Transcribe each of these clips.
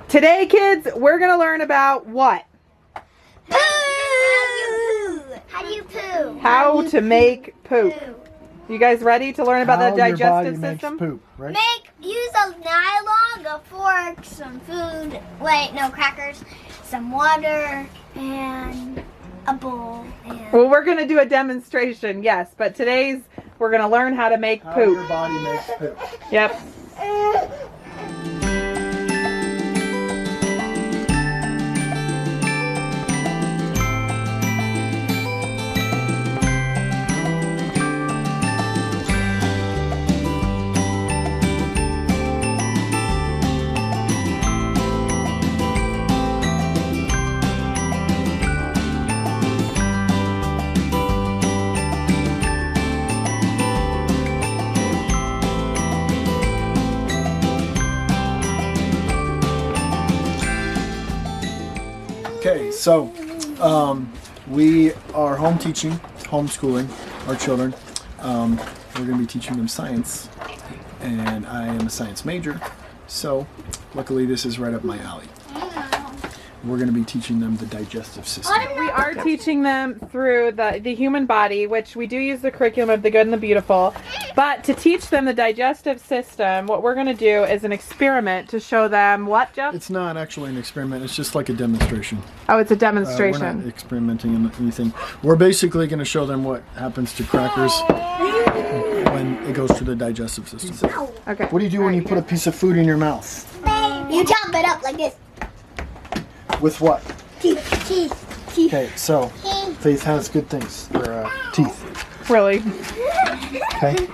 Today, kids, we're going to learn about what? Poo! How do you poo? How to make poop. You guys ready to learn about the digestive system? Poop, right? Use a nylon, a fork, some food. Wait, no, crackers, some water, and a bowl. And Well, we're going to do a demonstration, yes, but today's we're going to learn how to make How poop. your body makes poop. Yep. Okay, so we are home teaching, homeschooling our children. We're going to be teaching them science, and I am a science major, so luckily this is right up my alley. We're going to be teaching them the digestive system. We are teaching them through the human body, which we do use the curriculum of the good and the beautiful. But to teach them the digestive system, what we're going to do is an experiment to show them what, Jeff? It's not actually an experiment, it's just like a demonstration. Oh, it's a We're demonstration. not experimenting in anything. We're basically going to show them what happens to crackers when it goes through the digestive system. Okay. What do you do when you put a piece of food in your mouth? you chop it up like this. With what? Teeth. Okay, so Faith has good things for teeth. Really? Okay.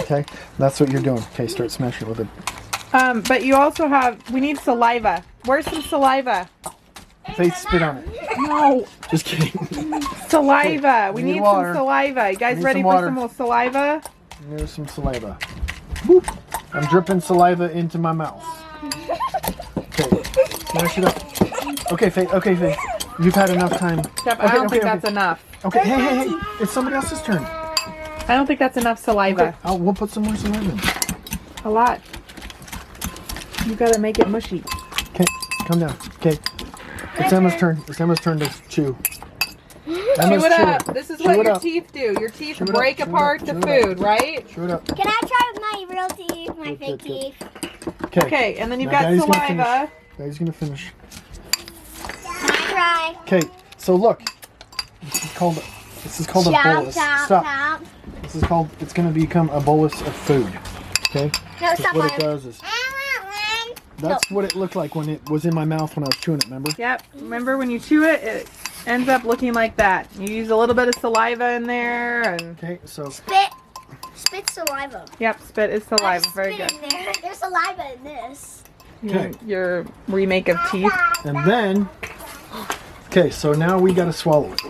Okay, that's what you're doing. Okay, start smashing it with it. But you also we need saliva. Where's some saliva? Faith, spit on it. No. Just kidding. Saliva. We need need water. some saliva. You guys Need ready some for water. some more saliva? There's some saliva. Whoop. I'm dripping saliva into my mouth. Okay, smash it up. Okay, Faith. Okay, Faith. You've had enough time. Jeff, I don't think that's enough. Okay, hey. It's somebody else's turn. I don't think that's enough saliva. Okay, we'll put some more saliva in. A lot. You gotta make it mushy. Okay, calm down. Okay. It's Emma's turn. It's Emma's turn to chew. Emma's Chew it chew up. This is Chew what it your up. teeth do. Your teeth Chew it up, break chew it up, apart the chew it up. food, right? Chew it up. Can I try with my real teeth, my fake Good. teeth? Okay. Okay, and then you've Now got Daddy's gonna saliva. Daddy's gonna finish. Can I try? Okay, so look. This is called a bolus. Stop. This is called, it's gonna become a bolus of food. Okay? No, So stop what it on. does is, that's what it looked like when it was in my mouth when I was chewing it, remember? Yep. Remember when you chew it, it ends up looking like that. You use a little bit of saliva in there, and Okay, so Spit saliva. yep, spit is saliva. Very good. Spit in there. There's saliva in this. Okay. Your remake of teeth. and then, okay, so now we gotta swallow it.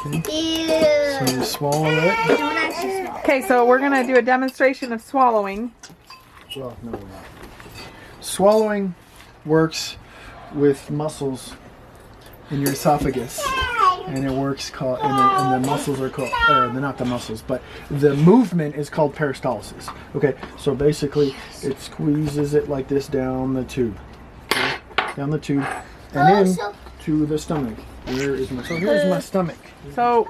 Ew. So you swallow it. Don't actually smell. Okay, so we're gonna do a demonstration of swallowing. Well, no, we're not. Swallowing works with muscles in your esophagus, and it works and the muscles are called, or they're not the muscles, but the movement is called peristalsis. Okay, so basically it squeezes it like this down the tube, okay? Down the tube, and then to the stomach. Here's my stomach. So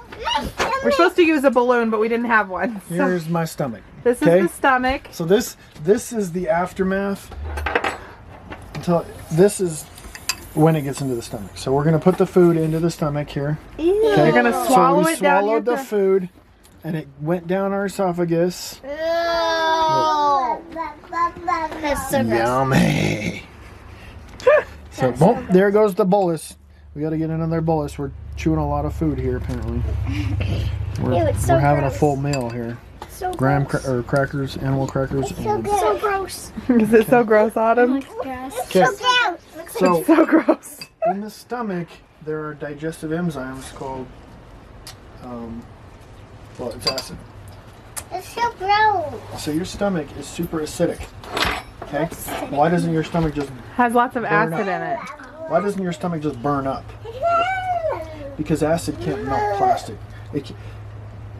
we're supposed to use a balloon, but we didn't have one. So Here's my stomach. this okay? is the stomach. So this is the aftermath. Until this is when it gets into the stomach. So we're gonna put the food into the stomach here. Okay? You're gonna swallow so we it down your swallowed the food, and it went down our esophagus. Ew. That's so gross. Yummy. So boom, there goes the bolus. We got to get another bolus. We're chewing a lot of food here apparently. We're, Ew, it's so we're having a gross. full meal here. So Graham gross. or crackers, animal crackers. And, So gross. Is it so gross, Autumn? okay. So It's so gross. in the stomach, there are digestive enzymes called, well, it's acid. It's so gross. So your stomach is super acidic. Okay? Why doesn't your stomach just Has lots of Burn acid in it. Why doesn't your stomach just burn up? Because acid can't melt plastic.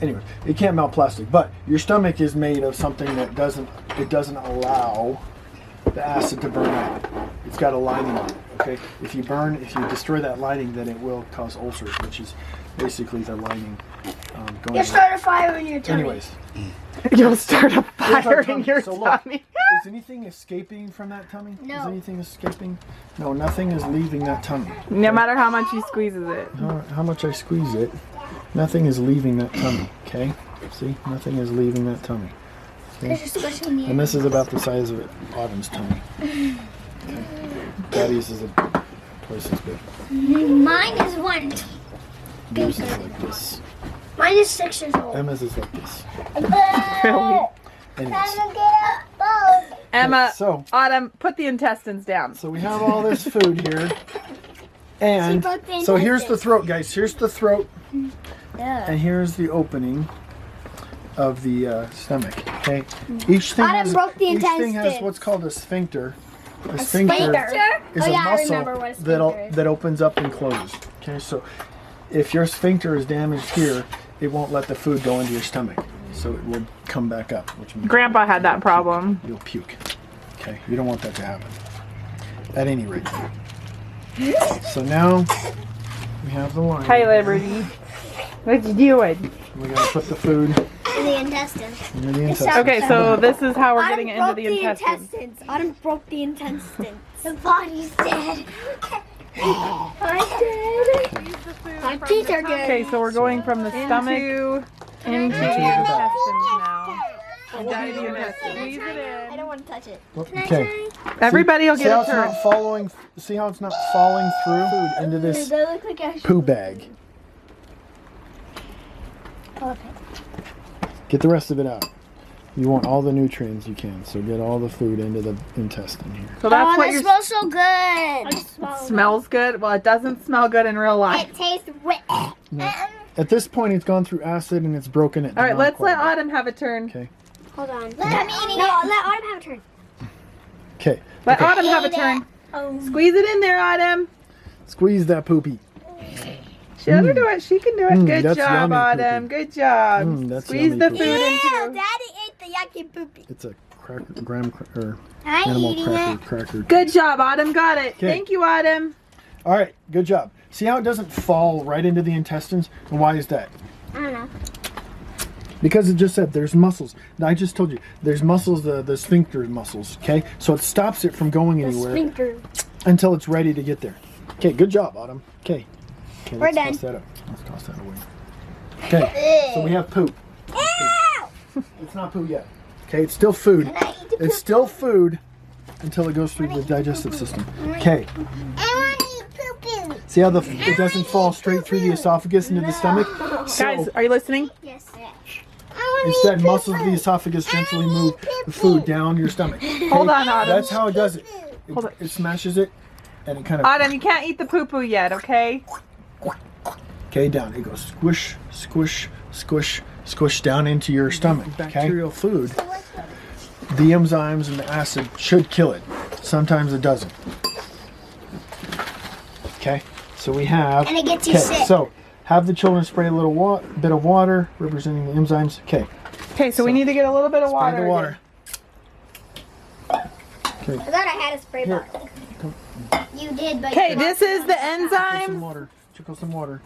Anyway, it can't melt plastic, but your stomach is made of something that doesn't allow the acid to burn out. It's got a lining on it. Okay, if you destroy that lining, then it will cause ulcers, which is basically the lining going. You start a fire in your tummy. Anyways, You'll start a here's our fire in your So look, tummy. is anything escaping from that tummy? No. Is anything escaping? No, nothing is leaving that tummy. No matter how much he squeezes it. How much I squeeze it, nothing is leaving that tummy. Okay, see, nothing is leaving that tummy. Okay? And this is about the size of Autumn's tummy. Okay. Daddy's is twice as big. Mine is 1. Yours is like this. Mine is 6 years old. Emma's is like this. Really? Anyways, Emma, so Autumn, put the intestines down. we have all this food here, and broke the so here's the intestines. throat, guys. Here's the throat, Yeah. and here's the opening of the stomach. Okay, each thing Autumn broke the each thing has intestines. what's called a sphincter. A sphincter? is Oh, a yeah, I muscle remember what a sphincter is. that opens up and closes. Okay, so if your sphincter is damaged here, it won't let the food go into your stomach, so it will come back up, which means Grandpa had that problem. you'll puke. Okay, you don't want that to happen. At any rate. So now we have the line. Hi, Liberty. What you doing? We gotta put the food In the intestines. into the intestine. Okay, so this is how we're Autumn getting it into broke the intestines. Autumn broke the intestines. The body's dead. I'm dead. My teeth are good. Okay, so we're going from the stomach into the intestines now. And Daddy, you're gonna squeeze it I in. don't want to touch it. Okay. Everybody will See get how a it's turn. not following? See how it's not falling through food into Does this that look like I should? poo bag? Okay. Get the rest of it out. You want all the nutrients you can, so get all the food into the intestine here. So that's Oh, what that your smells so good. smells good. Well, it doesn't smell good in real life. It tastes wet. At this point, it's gone through acid and it's broken it. All right, down let's quite let a bit. Autumn have a turn. Okay. Hold on. Let Autumn have a turn. Okay. Let Okay. Autumn have a turn. Squeeze it in there, Autumn. Squeeze that poopy. Let her do it. She can do it. Good that's job, yummy Autumn. poopy. Good job. That's Squeeze yummy the poopy. food Ew, into. Daddy ate the yucky poopy. It's a graham or I'm animal eating cracker. Good job, Autumn. Got it. Okay. Thank you, Autumn. All right, good job. See how it doesn't fall right into the intestines? And why is that? I don't know. Because it just said there's muscles. Now, I just told you there's muscles, the sphincter muscles. Okay, so it stops it from going anywhere Sphincter. until it's ready to get there. Okay, good job, Autumn. Okay, We're let's done. toss that up. Let's toss that away. Okay, so we have poop. Ew! It's not poo yet. Okay, it's still food. Can I eat the It's poop? still food until it goes through the digestive system. Okay, I want to eat poopy. see how it doesn't fall straight through the esophagus into the stomach? So Guys, are you listening? Yes. instead, muscles of the esophagus gently move the food down your stomach. Hold on, Autumn. That's how it does it. Hold it. It smashes it, and it kind of Autumn, you can't eat the poo-poo yet, okay? okay down. It goes squish, squish, squish, squish down into your stomach. Bacterial food, the enzymes and the acid should kill it. Sometimes it doesn't. Okay, so we have. And it gets you sick. So have the children spray a little bit of water representing the enzymes. Okay, Okay, so we need to get a little bit of spray water. the water. Okay. I thought I had a spray Here. bottle. You did, but Okay, you this is the Trickle some enzymes. water. Trickle some water.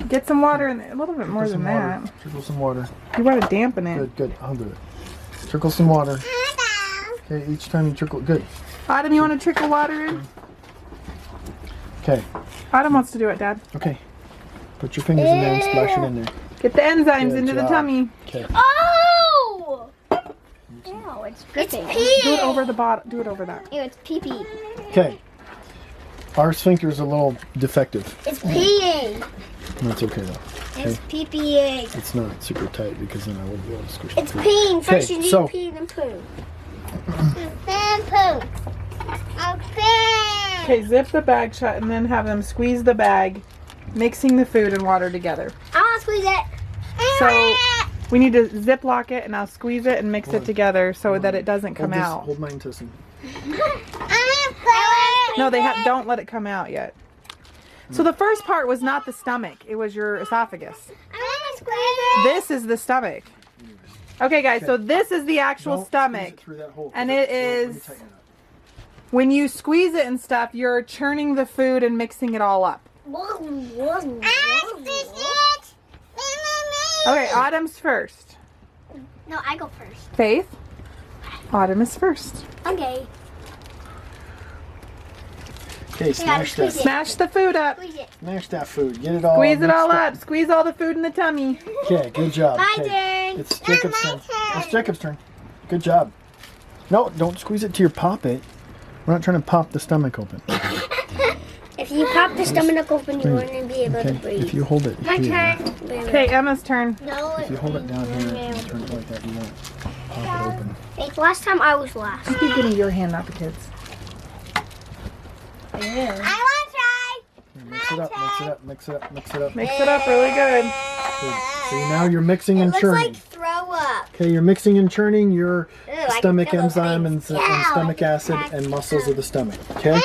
Get some water in there. A little bit more Trickle than some that. water. Trickle some water. You want to dampen it. Good, good. I'll do it. Trickle some water. Okay, each time you trickle. Good. Autumn, you want to trickle water in? Okay, Autumn wants to do it, Dad. okay. Put your fingers in there and splash it in there. Get the enzymes Good into the job. tummy. Okay. Oh! Ew, it's dripping. It's Do it over the bottom. Do it over that. Ew, it's pee-pee. Okay. Our sphincter is a little defective. It's peeing. That's okay though. It's pee-peeing. It's not super tight because then I wouldn't be able to squish It's it. peeing. First Okay, you need so- pee, then poo. Then poo. Okay. Okay, zip the bag shut and then have them squeeze the bag, mixing the food and water together. I want to squeeze it. So we need to ziplock it and I'll squeeze it and mix it together so that it doesn't come Hold this, out. Hold my intestine. No, don't let it come out yet. So the first part was not the stomach, it was your esophagus. I want to squeeze it. This is the stomach. Okay, guys, so Okay. this is the actual Don't stomach. squeeze it through that hole. And So it let me is- tighten it up. When you squeeze it and stuff, you're churning the food and mixing it all up. Okay, Autumn's first. No, I go first. Faith? Autumn is first. Okay. Okay, smash that. squeeze it. Smash the food up. Squeeze it. Smash that food. Get it all. Squeeze it mixed all up. Squeeze all the food in the tummy. Okay, good job. My Okay. turn. It's Jacob's My turn. turn. It's Jacob's turn. Good job. No, don't squeeze it till you pop it. We're not trying to pop the stomach open. If you pop the stomach open, you won't be able to Okay, breathe. if you hold it My here, turn. Okay, Emma's turn. No, if you hold it down here and turn it like that, you won't pop it open. Hey, last time I was last. Keep getting your hand, not the kids. I want to try. Mix it up, mix it up, mix it up, mix it up. Mix it up really good. Good. So now you're mixing and Looks churning. like throw up. Okay, you're mixing and churning your Ew, I stomach can feel those enzyme things. and Ow, stomach acid and muscles of the stomach. Okay.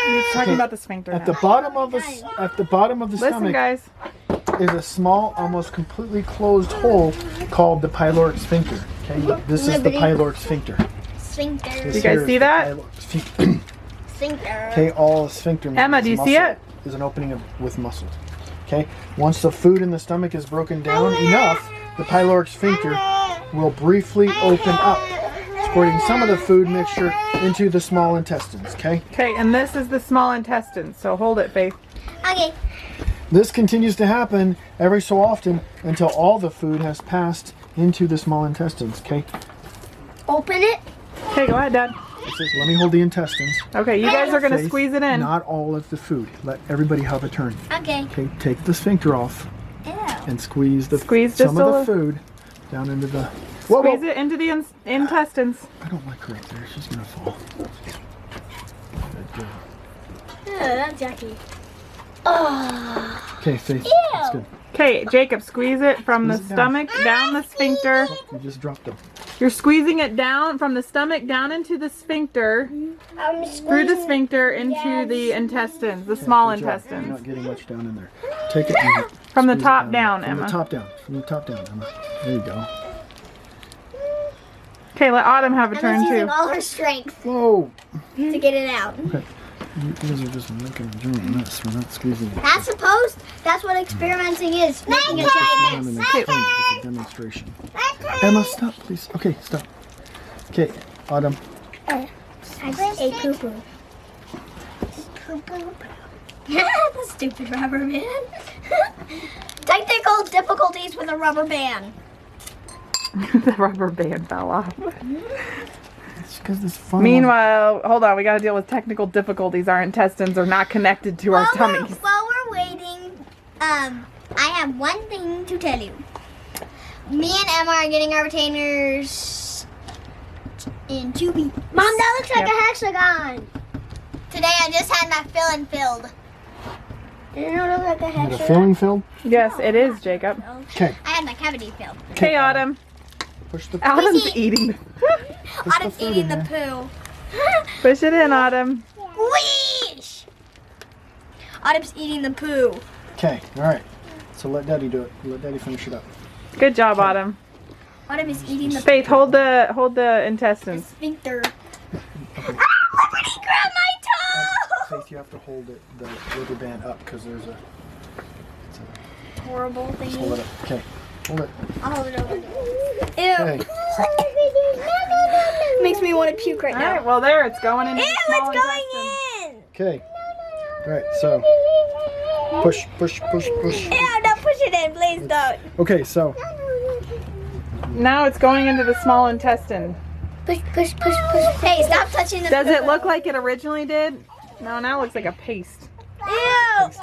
You're talking about the sphincter At now. the bottom of the Listen, stomach guys. is a small, almost completely closed hole called the pyloric sphincter. Okay, this is the Liberty. pyloric sphincter. Sphincter. This You guys here is see the that? pyloric sphincter. Sphincter. Okay, all sphincter means Emma, do you see muscle it? is an opening with muscles. Okay, once the food in the stomach is broken down enough, the pyloric sphincter will briefly open up, squirting some of the food mixture into the small intestines. Okay, Okay, and this is the small intestine, so hold it, Faith. Okay. this continues to happen every so often until all the food has passed into the small intestines. Okay, Open it. Okay, go ahead, Dad. let me hold the intestines. Okay, you guys are going to Faith, squeeze it in. Not all of the food. Let everybody have a turn. Okay. Okay, take the sphincter off Ew. and squeeze Squeeze some just of a the little. food down into the. Squeeze it into the intestines. I don't like her up there. She's gonna fall. Good, good. Ew, that's yucky. Oh. Okay, Faith. That's good. Okay, Jacob, squeeze it from the Squeeze it down. stomach down the sphincter. You just dropped them. You're squeezing it down from the stomach down into the sphincter, through the sphincter into the intestines, the small Good job. You're intestines. not getting much down in there. Take it and From the squeeze it top down, From Emma. the top down. From the top down, Emma. There you go. Okay, let Autumn have a turn Emma's using too. all her strength Whoa! to get it out. Okay. You guys are just making a giant mess. We're not squeezing it. That's what experimenting is. Making a It's giant not an mess. experiment, it's a demonstration. Emma, stop, please. Okay, stop. Okay, Autumn. I ate poo-poo. The stupid rubber band. Technical difficulties with a rubber band. The rubber band fell off. It's because this phone. Meanwhile, hold on, we got to deal with technical difficulties. Our intestines are not connected to our tummies. While we're waiting, I have one thing to tell you. Me and Emma are getting our retainers in 2B. Mom, that looks like Yep. a hexagon. Today I just had my filling filled. Didn't it look like a Is it a hexagon? filling filled? Yes, it is, Jacob. Okay. I had my cavity filled. Okay, Autumn. Push the. Autumn's Easy. eating. Push the Autumn's food eating in the there. poo. Push it in, Autumn. Whoosh! Autumn's eating the poo. Okay, all right. So let Daddy do it. Let Daddy finish it up. Good job, Autumn. Autumn is eating the Faith, hold the intestines. sphincter. Somebody grab my toe! Faith, you have to hold it, the rubber band up because there's a. Horrible thing. Just hold it up. Okay, hold it. I'll hold it over. Ew. Okay. Makes me want to puke right All now. right, well there, it's going into Ew, the small it's going intestine. in! Okay. All right. So push, push, push, push. Ew, don't push it in, please don't. Okay. So Now it's going into the small intestine. Push, push, push, push. Hey, stop touching the Does it poo. look like it originally did? No, now it looks like a paste. Ew! okay.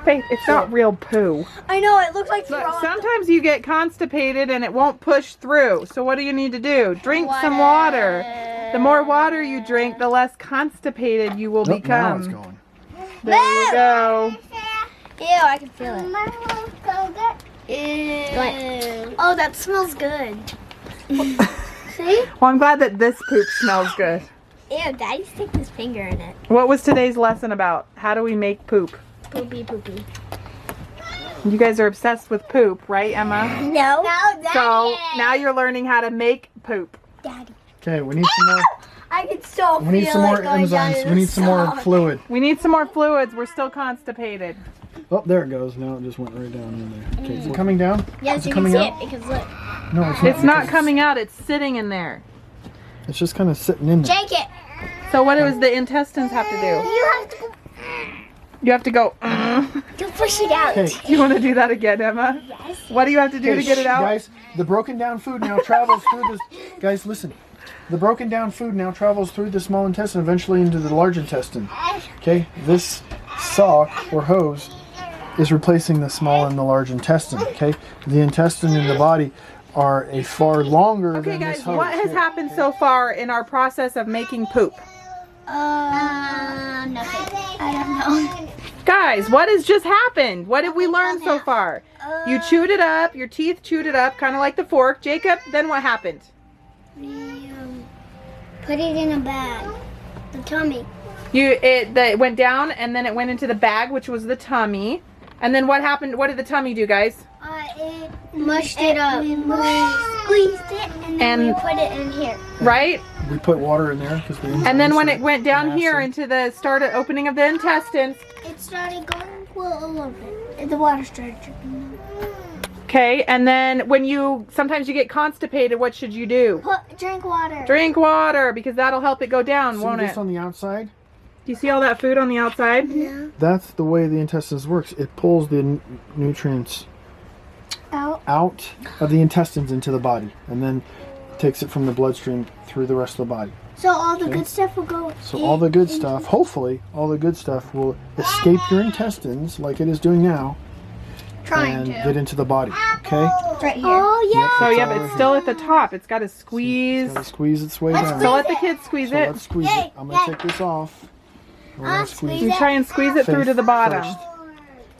Faith, it's not real poo. I know, it looks like Look, frog. sometimes you get constipated and it won't push through. So what do you need to do? Drink some water. The more water you drink, the less constipated you will Nope, now become. it's going. There you go. Ew, I can feel it. Ew. Oh, that smells good. See? Well, I'm glad that this poop smells good. Ew, Daddy sticked his finger in it. What was today's lesson about? How do we make poop? Poopy, poopy. You guys are obsessed with poop, right, Emma? No. No, Daddy. So now you're learning how to make poop. Daddy. Okay, we need some more. I can still We need some more enzymes. We need some more fluid. We need some more fluids. We're still constipated. Oh, there it goes. Now it just went right down in there. Okay, is it coming down? Yes, is you it can coming see out? it because look. No, it's not. It's not because coming out. It's sitting in there. It's just kind of sitting in there. Shake it. So what does the intestines have to do? You have to go. You have to go. You push it out. Okay. Do you want to do that again, Emma? Yes. What do you have to do to get it out? Guys, the broken down food now travels through this. Guys, listen. The broken down food now travels through the small intestine, eventually into the large intestine. Okay, this sock or hose is replacing the small and the large intestine. Okay, the intestine and the body are a far longer Okay, than guys, this hose. what has happened so far in our process of making poop? Nothing. I don't know. Guys, what has just happened? What did we learn so far? You chewed it up, your teeth chewed it up, kind of like the fork. Jacob, then what happened? We put it in a bag. The tummy. It went down and then it went into the bag, which was the tummy. And then what happened? What did the tummy do, guys? It mushed it up. We squeezed it and then we put it in here. Right? We put water in there because And then when it went down here into the started opening of the intestines. It started going well, a little bit. The water started dripping. Okay, and then when sometimes you get constipated, what should you do? Drink water. Drink water, because that'll help it go down, won't this it? on the outside? Do you see all that food on the outside? Yeah. That's the way the intestines works. It pulls the nutrients out of the intestines into the body, and then takes it from the bloodstream through the rest of the body. So all the good stuff will go. So all the good stuff, hopefully, all the good stuff will escape your intestines like it is doing now, and get into the body. Okay? It's right here. Oh yeah. So It's yeah, all but right it's still here. at the top. It's got to squeeze. It's gotta squeeze its way down. So let the kids squeeze So it. let's squeeze it. I'm gonna take this off. We're gonna squeeze You it. try and squeeze it through to the bottom. First.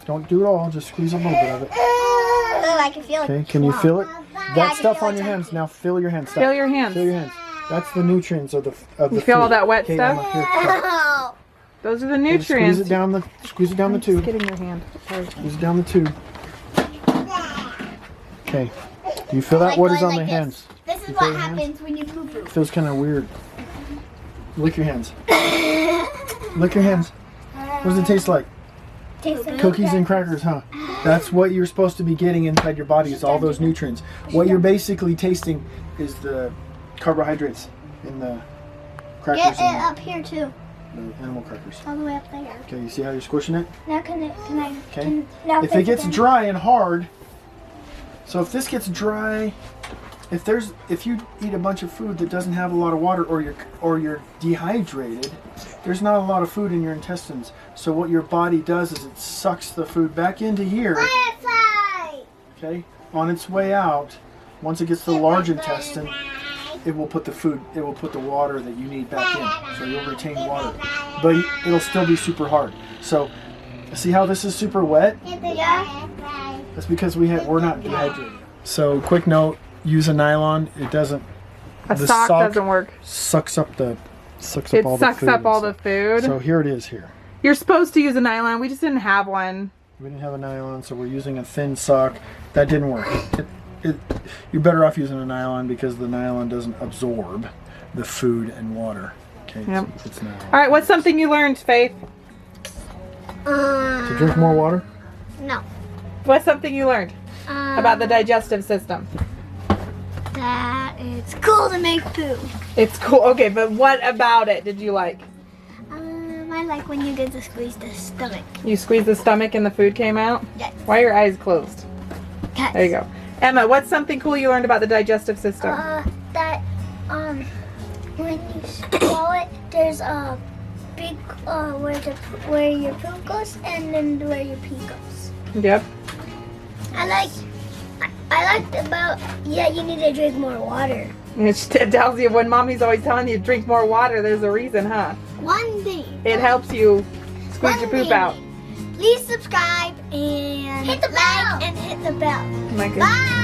Don't do it all. Just squeeze a little bit of it. Oh, I can feel it. Okay? Can you feel it? That can stuff feel on it. your hands. Now fill your hands. Stop. Fill your hands. Fill your hands. That's the nutrients of the You feel all food. that wet Okay, stuff? Emma, here, stop. Oh. Those are the Squeeze nutrients. it down the. Squeeze it down the tube. Get in your hand. Sorry. Squeeze it down the tube. Okay. Do you feel that? Like What is going on like the this. hands? This is You what feel your hands? happens when you poo-poo. Feels kind of weird. Lick your hands. Lick your hands. What does it taste like? Cookies and crackers, huh? That's what you're supposed to be getting inside your body, is all those nutrients. What you're basically tasting is the carbohydrates in the crackers Get it and up here too. the animal crackers. All the way up there. Okay, you see how you're squishing it? Now can I? Okay. Now If it gets dry and hard, so if this gets dry, if you eat a bunch of food that doesn't have a lot of water, or you're dehydrated, there's not a lot of food in your intestines. So what your body does is it sucks the food back into here. Okay, on its way out, once it gets to the large intestine, it will put the water that you need back in. So you'll retain water, but it'll still be super hard. So see how this is super wet? Yeah. That's because we're not dehydrated. So quick note, use a nylon. It doesn't. A the sock doesn't work. Sucks up all It the sucks food. up all the food. So here it is here. You're supposed to use a nylon. We just didn't have one. We didn't have a nylon, so we're using a thin sock. That didn't work. You're better off using a nylon because the nylon doesn't absorb the food and water. Okay, Yep. so it's nylon. All right, what's something you learned, Faith? To drink more water? No. What's something you learned about the digestive system? That it's cool to make poo. It's cool. Okay, but what about it did you like? I like when you get to squeeze the stomach. You squeezed the stomach and the food came out? Yes. Why are your eyes closed? There you go. Emma, what's something cool you learned about the digestive system? That when you swallow it, there's a big where your poop goes and then where your pee goes. Yep. I liked about you need to drink more water. It tells you when mommy's always telling you to drink more water, there's a reason, huh? One thing. It helps you squeeze your poop out. Please subscribe and hit the bell and hit the bell. Oh my goodness. Bye.